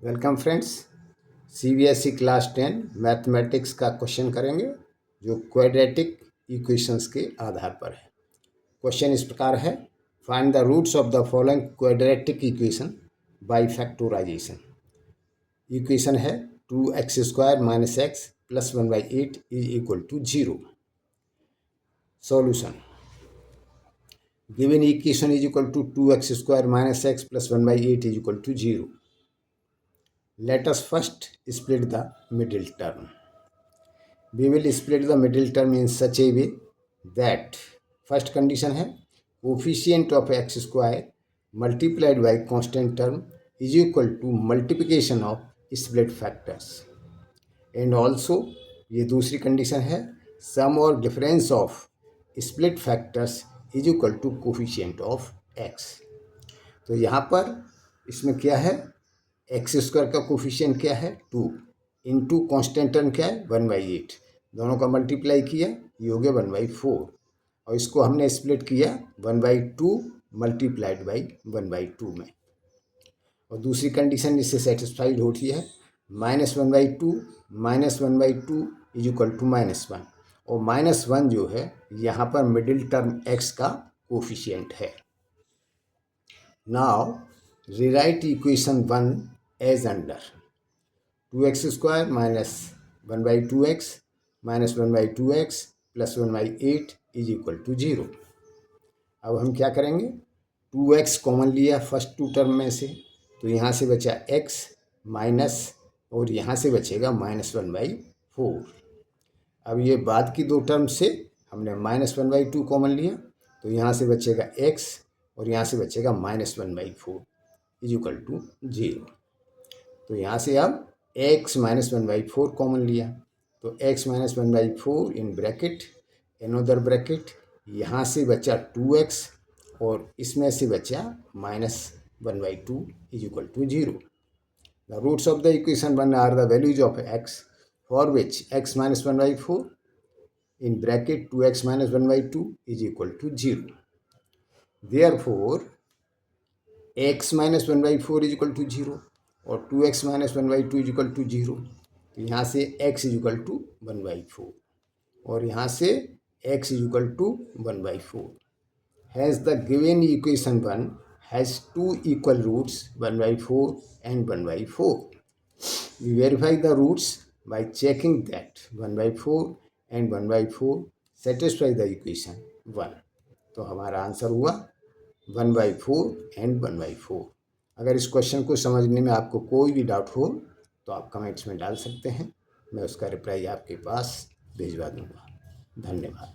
Welcome friends. CBSE class 10 mathematics का question करेंगे जो क्वाड्रेटिक इक्वेशंस के आधार पर है। क्वेश्चन इस प्रकार है, find the roots of the following quadratic equation by factorisation. Equation है 2x² - x + 1/8 = 0। Solution, given equation is equal to 2x² - x + 1/8 = 0. Let us first split the middle term. We will split the middle term in such a way that first condition है coefficient of x² multiplied by constant term is equal to multiplication of split factors. And also ये दूसरी condition है sum or difference of split factors is equal to coefficient of x. तो यहाँ पर इसमें क्या है, x² का कोफिशिएंट क्या है 2 इंटू कॉन्स्टेंट टर्म क्या है 1/8, दोनों का मल्टीप्लाई किया ये हो गया 1/4 और इसको हमने स्प्लिट किया 1/2 मल्टीप्लाइड बाई 1/2 में। और दूसरी कंडीशन इससे सेटिस्फाइड होती है -1/2 -1/2 = -1 और -1 जो है यहाँ पर मिडिल टर्म x का कोफिशिएंट है। Now rewrite equation 1 as under 2x² - 1/2x - 1/2x + 1/8 = 0। अब हम क्या करेंगे, 2x कॉमन लिया फर्स्ट टू टर्म में से, तो यहाँ से बचा x माइनस और यहाँ से बचेगा -1/4। अब ये बाद की दो टर्म से हमने -1/2 कॉमन लिया, तो यहाँ से बचेगा x और यहाँ से बचेगा -1/4 = 0। तो यहाँ से अब x - 1/4 कॉमन लिया, तो x - 1/4 in bracket another bracket, यहाँ से बचा 2x और इसमें से बचा -1/2 = 0। The roots of the equation 1 are the values of x for which x - 1/4 in bracket 2x - 1/2 = 0। Therefore x - 1/4 = 0 और 2x - 1/2 = 0। तो यहाँ से x = 1/4 और यहाँ से x = 1/4। Hence the given equation 1 has two equal roots 1/4 and 1/4. We verify the roots by checking that 1/4 and 1/4 satisfy the equation 1. तो हमारा answer हुआ 1/4 and 1/4। अगर इस क्वेश्चन को समझने में आपको कोई भी डाउट हो तो आप कमेंट्स में डाल सकते हैं, मैं उसका रिप्लाई आपके पास भिजवा दूंगा। धन्यवाद।